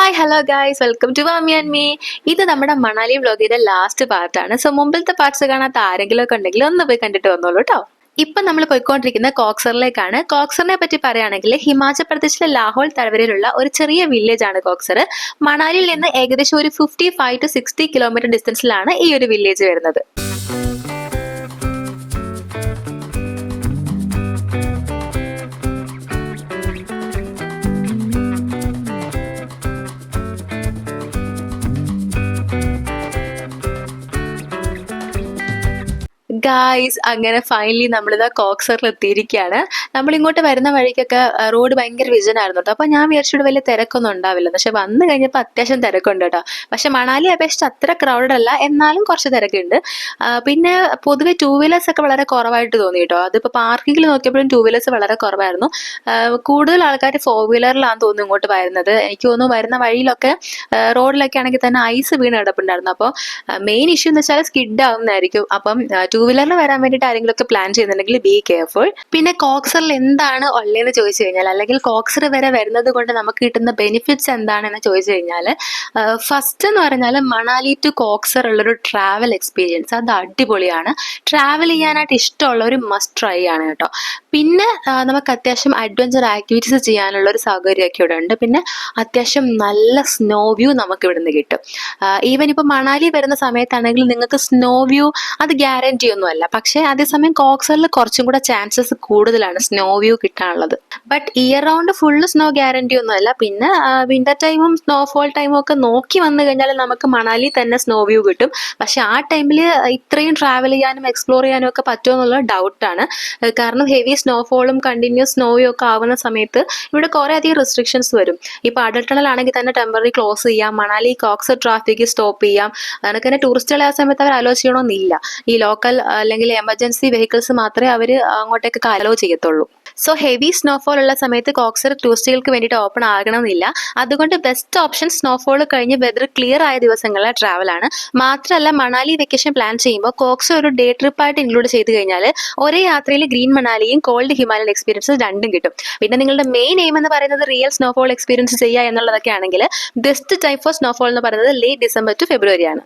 Hi hello guys, welcome to വാമി and me. ഇത് നമ്മുടെ മണാലി വ്ലോഗിന്റെ ലാസ്റ്റ് പാർട്ടാണ്. സോ മുമ്പിലത്തെ പാർട്സ് കാണാത്ത ആരെങ്കിലും ഒക്കെ ഉണ്ടെങ്കിൽ ഒന്ന് പോയി കണ്ടിട്ട് വന്നോളൂ കേട്ടോ. ഇപ്പം നമ്മൾ പോയിക്കൊണ്ടിരിക്കുന്ന കോക്സറിലേക്കാണ്. കോക്സറിനെ പറ്റി പറയുകയാണെങ്കിൽ ഹിമാചൽ പ്രദേശിലെ ലാഹോൾ താഴ്വരയിലുള്ള ഒരു ചെറിയ വില്ലേജ് ആണ് കോക്സർ. മണാലിയിൽ നിന്ന് ഏകദേശം ഒരു 55 to 60 കിലോമീറ്റർ ഡിസ്റ്റൻസിലാണ് ഈ ഒരു വില്ലേജ് വരുന്നത്. ഗായ്സ്, അങ്ങനെ ഫൈനലി നമ്മളിതാ കോക്സറിൽ എത്തിയിരിക്കുകയാണ്. നമ്മളിങ്ങോട്ട് വരുന്ന വഴിക്കൊക്കെ റോഡ് ഭയങ്കര വിജനായിരുന്നു കേട്ടോ. അപ്പോൾ ഞാൻ വിചാരിച്ചിട്ട് വലിയ തിരക്കൊന്നും ഉണ്ടാവില്ല. പക്ഷെ വന്നു കഴിഞ്ഞപ്പോൾ അത്യാവശ്യം തിരക്കുണ്ട് കേട്ടോ. പക്ഷെ മണാലി അപേക്ഷിച്ച് അത്ര ക്രൗഡഡ് അല്ല, എന്നാലും കുറച്ച് തിരക്കുണ്ട്. പിന്നെ പൊതുവെ ടൂ വീലേഴ്സ് ഒക്കെ വളരെ കുറവായിട്ട് തോന്നി കേട്ടോ. അതിപ്പോൾ പാർക്കിങ്ങിൽ നോക്കിയപ്പോഴും ടൂ വീലേഴ്സ് വളരെ കുറവായിരുന്നു. കൂടുതൽ ആൾക്കാർ ഫോർ വീലറിലാണെന്ന് തോന്നുന്നു ഇങ്ങോട്ട് വരുന്നത്. എനിക്ക് തോന്നുന്നു വരുന്ന വഴിയിലൊക്കെ റോഡിലൊക്കെ ആണെങ്കിൽ തന്നെ ഐസ് വീണ് കിടപ്പുണ്ടായിരുന്നു. അപ്പോൾ മെയിൻ ഇഷ്യൂ എന്ന് വെച്ചാൽ സ്കിഡ് ആവുന്നതായിരിക്കും. അപ്പം ടൂ വീലറിൽ വരാൻ വേണ്ടിയിട്ട് ആരെങ്കിലും ഒക്കെ പ്ലാൻ ചെയ്യുന്നുണ്ടെങ്കിൽ ബി കെയർഫുൾ. പിന്നെ കോക്സറിൽ എന്താണ് ഉള്ളതെന്ന് ചോദിച്ചു കഴിഞ്ഞാൽ, അല്ലെങ്കിൽ കോക്സർ വരെ വരുന്നത് കൊണ്ട് നമുക്ക് കിട്ടുന്ന ബെനിഫിറ്റ്സ് എന്താണെന്ന് ചോദിച്ചു കഴിഞ്ഞാൽ, ഫസ്റ്റ് എന്ന് പറഞ്ഞാൽ മണാലി ടു കോക്സർ ഉള്ളൊരു ട്രാവൽ എക്സ്പീരിയൻസ് അത് അടിപൊളിയാണ്. ട്രാവൽ ചെയ്യാനായിട്ട് ഇഷ്ടമുള്ള ഒരു മസ്റ്റ് ട്രൈ ആണ് കേട്ടോ. പിന്നെ നമുക്ക് അത്യാവശ്യം അഡ്വഞ്ചർ ആക്ടിവിറ്റീസ് ചെയ്യാനുള്ള ഒരു സൗകര്യമൊക്കെ ഇവിടെ ഉണ്ട്. പിന്നെ അത്യാവശ്യം നല്ല സ്നോ വ്യൂ നമുക്ക് ഇവിടെ നിന്ന് കിട്ടും. ഈവൻ ഇപ്പോൾ മണാലി വരുന്ന സമയത്താണെങ്കിൽ നിങ്ങൾക്ക് സ്നോ വ്യൂ അത് ഗ്യാരണ്ടി ഒന്നുമല്ല. പക്ഷേ അതേസമയം കോക്സറിൽ കുറച്ചും കൂടെ ചാൻസസ് കൂടുതലാണ് സ്നോ വ്യൂ കിട്ടാനുള്ളത്. But year round full snow guarantee ഒന്നുമല്ല. പിന്നെ വിന്റർ ടൈമും സ്നോഫോൾ ടൈമും ഒക്കെ നോക്കി വന്നു കഴിഞ്ഞാൽ നമുക്ക് മണാലി തന്നെ സ്നോ വ്യൂ കിട്ടും. പക്ഷെ ആ ടൈമിൽ ഇത്രയും ട്രാവൽ ചെയ്യാനും എക്സ്പ്ലോർ ചെയ്യാനും ഒക്കെ പറ്റുമോ എന്നുള്ള ഡൗട്ടാണ്. കാരണം ഹെവി സ്നോഫോളും കണ്ടിന്യൂസ് സ്നോയും ഒക്കെ ആവുന്ന സമയത്ത് ഇവിടെ കുറേ അധികം റെസ്ട്രിക്ഷൻസ് വരും. ഇപ്പോൾ അടൽ ടണൽ ആണെങ്കിൽ തന്നെ ടെമ്പററി ക്ലോസ് ചെയ്യാം, മണാലി കോക്സർ ട്രാഫിക് സ്റ്റോപ്പ് ചെയ്യാം. അതൊക്കെ തന്നെ ടൂറിസ്റ്റുകളെ ആ സമയത്ത് അവർ അലോ ചെയ്യണമെന്നില്ല. ഈ ലോക്കൽ അല്ലെങ്കിൽ എമർജൻസി വെഹിക്കിൾസ് മാത്രമേ അവർ അങ്ങോട്ടേക്ക് അലോ ചെയ്യത്തുള്ളൂ. സോ ഹെവി സ്നോഫോൾ ഉള്ള സമയത്ത് കോക്സർ ടൂറിസ്റ്റുകൾക്ക് വേണ്ടിയിട്ട് ഓപ്പൺ ആകണമെന്നില്ല. അതുകൊണ്ട് ബെസ്റ്റ് ഓപ്ഷൻ സ്നോഫോൾ കഴിഞ്ഞ് വെതർ ക്ലിയർ ആയ ദിവസങ്ങളിലെ ട്രാവലാണ്. മാത്രമല്ല മണാലി വെക്കേഷൻ പ്ലാൻ ചെയ്യുമ്പോൾ കോക്സർ ഒരു ഡേ ട്രിപ്പായിട്ട് ഇൻക്ലൂഡ് ചെയ്ത് കഴിഞ്ഞാൽ ഒരേ യാത്രയിൽ ഗ്രീൻ മണാലിയും കോൾഡ് ഹിമാലയൻ എക്സ്പീരിയൻസ് രണ്ടും കിട്ടും. പിന്നെ നിങ്ങളുടെ മെയിൻ എയിം എന്ന് പറയുന്നത് റിയൽ സ്നോഫോൾ എക്സ്പീരിയൻസ് ചെയ്യുക എന്നുള്ളതൊക്കെ ആണെങ്കിൽ ബെസ്റ്റ് ടൈം ഫോർ സ്നോഫോൾ എന്ന് പറയുന്നത് ലേറ്റ് ഡിസംബർ ടു ഫെബ്രുവരി ആണ്.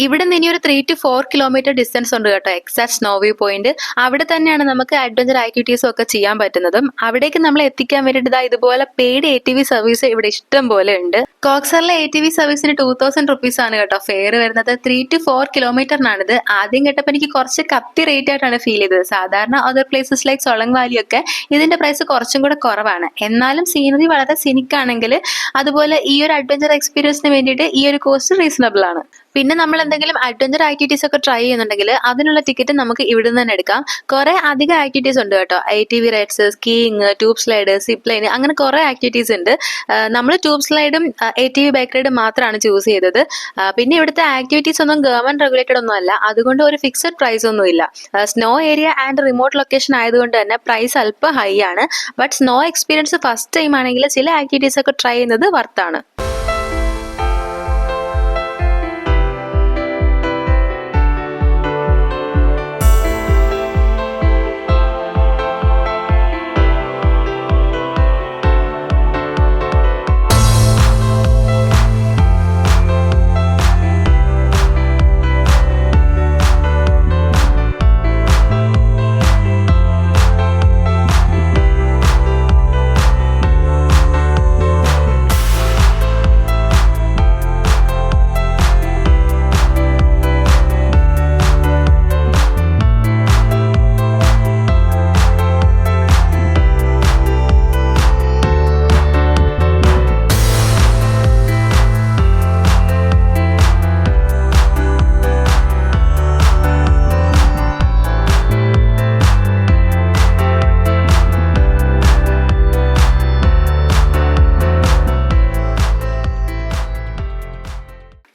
ഇവിടെ നിന്ന് ഇനി ഒരു 3 to 4 കിലോമീറ്റർ ഡിസ്റ്റൻസ് ഉണ്ട് കേട്ടോ എക്സാക്ട് സ്നോ വ്യൂ പോയിന്റ്. അവിടെ തന്നെയാണ് നമുക്ക് അഡ്വഞ്ചർ ആക്ടിവിറ്റീസും ഒക്കെ ചെയ്യാൻ പറ്റുന്നതും. അവിടേക്ക് നമ്മൾ എത്തിക്കാൻ വേണ്ടിയിട്ട് ഇതുപോലെ പെയ്ഡ് ATV സർവീസ് ഇവിടെ ഇഷ്ടം പോലെ ഉണ്ട്. കോക്സറിലെ ATV സർവീസിന് 2000 rupees ആണ് കേട്ടോ ഫെയർ വരുന്നത്. 3 to 4 കിലോമീറ്ററിനാണിത്. ആദ്യം കേട്ടപ്പോൾ എനിക്ക് കുറച്ച് കത്തി റേറ്റ് ആയിട്ടാണ് ഫീൽ ചെയ്തത്. സാധാരണ അതർ പ്ലേസസ് ലൈക്ക് സൊളങ് വാലി ഒക്കെ ഇതിന്റെ പ്രൈസ് കുറച്ചും കൂടെ കുറവാണ്. എന്നാലും സീനറി വളരെ സിനിക്കാണെങ്കിൽ അതുപോലെ ഈ ഒരു അഡ്വഞ്ചർ എക്സ്പീരിയൻസിന് വേണ്ടിയിട്ട് ഈ ഒരു കോസ്റ്റ് റീസണബിൾ ആണ്. പിന്നെ നമ്മൾ എന്തെങ്കിലും അഡ്വഞ്ചർ ആക്ടിവിറ്റീസ് ഒക്കെ ട്രൈ ചെയ്യുന്നുണ്ടെങ്കിൽ അതിനുള്ള ടിക്കറ്റ് നമുക്ക് ഇവിടെ നിന്ന് തന്നെ എടുക്കാം. കുറെ അധികം ആക്ടിവിറ്റീസ് ഉണ്ട് കേട്ടോ. ATV rides, skiing, tube slide, zip line, അങ്ങനെ കുറെ ആക്ടിവിറ്റീസ് ഉണ്ട്. നമ്മൾ ട്യൂബ് സ്ലൈഡും ATV ബൈക്ക് റൈഡും മാത്രമാണ് ചൂസ് ചെയ്തത്. പിന്നെ ഇവിടുത്തെ ആക്ടിവിറ്റീസ് ഒന്നും ഗവൺമെന്റ് റെഗുലേറ്റഡ് ഒന്നും അല്ല. അതുകൊണ്ട് ഒരു ഫിക്സഡ് പ്രൈസ് ഒന്നും ഇല്ല. Snow area and remote location ആയതുകൊണ്ട് തന്നെ പ്രൈസ് അല്പം ഹൈ ആണ്. But snow experience first time ആണെങ്കിൽ ചില ആക്ടിവിറ്റീസ് ഒക്കെ ട്രൈ ചെയ്യുന്നത് വർത്താണ്.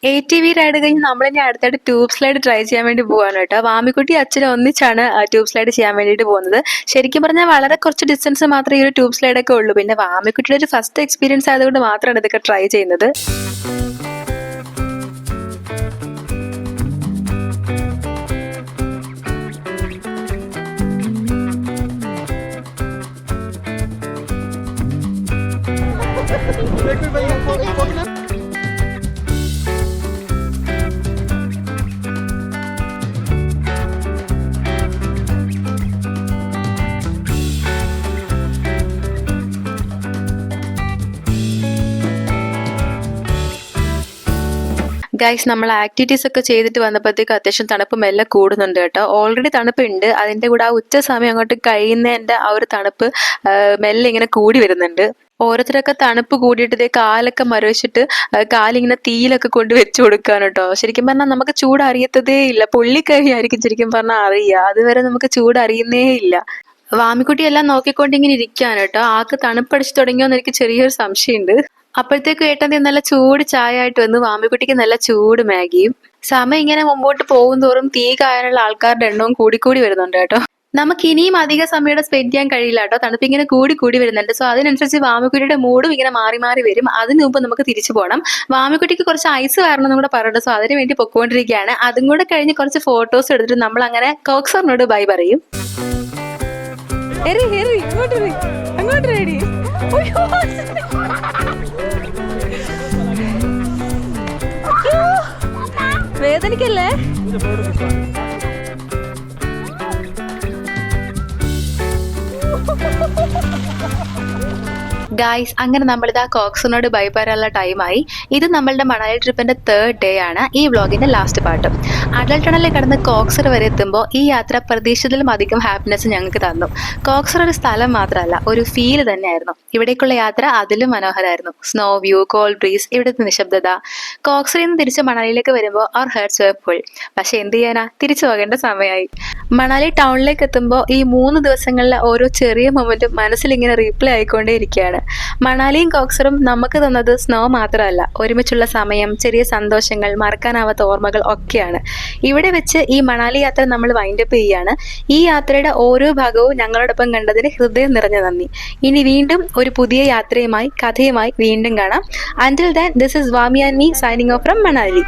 ATV റൈഡ് കഴിഞ്ഞ് നമ്മളിനി അടുത്തായിട്ട് ട്യൂബ് സ്ലൈഡ് ട്രൈ ചെയ്യാൻ വേണ്ടി പോവാണ് കേട്ടോ. വാമിക്കുട്ടി അച്ഛനും ഒന്നിച്ചാണ് ട്യൂബ് സ്ലൈഡ് ചെയ്യാൻ വേണ്ടിയിട്ട് പോകുന്നത്. ശരിക്കും പറഞ്ഞാൽ വളരെ കുറച്ച് ഡിസ്റ്റൻസ് മാത്രമേ ഈ ഒരു ട്യൂബ് സ്ലൈഡ് ഒക്കെ ഉള്ളൂ. പിന്നെ വാമിക്കുട്ടിയുടെ ഒരു ഫസ്റ്റ് എക്സ്പീരിയൻസ് ആയതുകൊണ്ട് മാത്രമാണ് ഇതൊക്കെ ട്രൈ ചെയ്യുന്നത്. ഗൈസ്, നമ്മൾ ആക്ടിവിറ്റീസ് ഒക്കെ ചെയ്തിട്ട് വന്നപ്പോഴത്തേക്ക് അത്യാവശ്യം തണുപ്പ് മെല്ലെ കൂടുന്നുണ്ട് കേട്ടോ. ഓൾറെഡി തണുപ്പുണ്ട്, അതിൻ്റെ കൂടെ ആ ഉച്ച സമയം അങ്ങോട്ട് കഴിയുന്നതിൻ്റെ ആ ഒരു തണുപ്പ് മെല്ലെ ഇങ്ങനെ കൂടി വരുന്നുണ്ട്. ഓരോരുത്തരൊക്കെ തണുപ്പ് കൂടിയിട്ട് ഇതേ കാലൊക്കെ മരവിച്ചിട്ട് കാലിങ്ങനെ തീയിലൊക്കെ കൊണ്ട് വെച്ച് കൊടുക്കാണ് കേട്ടോ. ശരിക്കും പറഞ്ഞാൽ നമുക്ക് ചൂട് അറിയത്തതേ ഇല്ല. പൊള്ളിക്കഴിഞ്ഞായിരിക്കും ശരിക്കും പറഞ്ഞാൽ അറിയുക, അതുവരെ നമുക്ക് ചൂട് അറിയുന്നേ ഇല്ല. വാമിക്കുട്ടി എല്ലാം നോക്കിക്കൊണ്ടിങ്ങനെ ഇരിക്കാണ് കേട്ടോ. ആൾക്ക് തണുപ്പടിച്ച് തുടങ്ങിയോന്ന് എനിക്ക് ചെറിയൊരു സംശയമുണ്ട്. അപ്പോഴത്തേക്കും ഏട്ടൻ നല്ല ചൂട് ചായ ആയിട്ട് വന്നു. വാമിക്കുട്ടിക്ക് നല്ല ചൂട് മാഗിയും. സമയം ഇങ്ങനെ മുമ്പോട്ട് പോകും തോറും തീ കായാനുള്ള ആൾക്കാരുടെ എണ്ണവും കൂടിക്കൂടി വരുന്നുണ്ട് കേട്ടോ. നമുക്ക് ഇനിയും അധിക സമയം ഇവിടെ സ്പെൻഡ് ചെയ്യാൻ കഴിയില്ല കേട്ടോ. തണുപ്പ് ഇങ്ങനെ കൂടി വരുന്നുണ്ട്. സോ അതിനനുസരിച്ച് വാമിക്കുട്ടിയുടെ മൂഡും ഇങ്ങനെ മാറി മാറി വരും. അതിന് മുമ്പ് നമുക്ക് തിരിച്ചു പോകണം. വാമിക്കുട്ടിക്ക് കുറച്ച് ഐസ് കാരണം കൂടെ പറഞ്ഞിട്ട്, സോ അതിന് വേണ്ടി പൊക്കോണ്ടിരിക്കുകയാണ്. അതും കൂടെ കഴിഞ്ഞ് കുറച്ച് ഫോട്ടോസ് എടുത്തിട്ട് നമ്മൾ അങ്ങനെ കോക്സറിനോട് ബൈ പറയും. അങ്ങോട്ട് റെഡി. വേദനിക്കല്ലേ? ഗായ്സ്, അങ്ങനെ നമ്മളിതാ കോക്സറിനോട് ബൈ പറയാനുള്ള ടൈമായി. ഇത് നമ്മളുടെ മണാലി ട്രിപ്പിന്റെ 3rd ഡേ ആണ്. ഈ വ്ളോഗിന്റെ ലാസ്റ്റ് പാർട്ടും. അടൽ ടണലിൽ കടന്ന് കോക്സർ വരെ എത്തുമ്പോൾ ഈ യാത്ര പ്രതീക്ഷിച്ചതിലും അധികം ഹാപ്പിനെസ് ഞങ്ങൾക്ക് തന്നു. കോക്സർ ഒരു സ്ഥലം മാത്രമല്ല, ഒരു ഫീൽ തന്നെയായിരുന്നു. ഇവിടേക്കുള്ള യാത്ര അതിലും മനോഹരമായിരുന്നു. സ്നോ വ്യൂ, കോൾഡ് ബ്രീസ്, ഇവിടുത്തെ നിശബ്ദത. കോക്സറിൽ നിന്ന് തിരിച്ച് മണാലിയിലേക്ക് വരുമ്പോൾ അവർ ഹെർട്സ് വേർ ഫുൾ. പക്ഷെ എന്ത് ചെയ്യാനാ, തിരിച്ചു പോകേണ്ട സമയമായി. മണാലി ടൗണിലേക്ക് എത്തുമ്പോൾ ഈ 3 ദിവസങ്ങളിലെ ഓരോ ചെറിയ മൊമെന്റും മനസ്സിലിങ്ങനെ റീപ്ലേ ആയിക്കൊണ്ടേ ഇരിക്കുകയാണ്. മണാലിയും കോക്സറും നമുക്ക് തന്നത് സ്നോ മാത്രമല്ല, ഒരുമിച്ചുള്ള സമയം, ചെറിയ സന്തോഷങ്ങൾ, മറക്കാനാവാത്ത ഓർമ്മകൾ ഒക്കെയാണ്. ഇവിടെ വെച്ച് ഈ മണാലി യാത്ര നമ്മൾ വൈൻഡപ്പ് ചെയ്യുകയാണ്. ഈ യാത്രയുടെ ഓരോ ഭാഗവും ഞങ്ങളോടൊപ്പം കണ്ടതിന് ഹൃദയം നിറഞ്ഞ നന്ദി. ഇനി വീണ്ടും ഒരു പുതിയ യാത്രയുമായി, കഥയുമായി വീണ്ടും കാണാം. Until then, this is Vami and me signing off from Manali.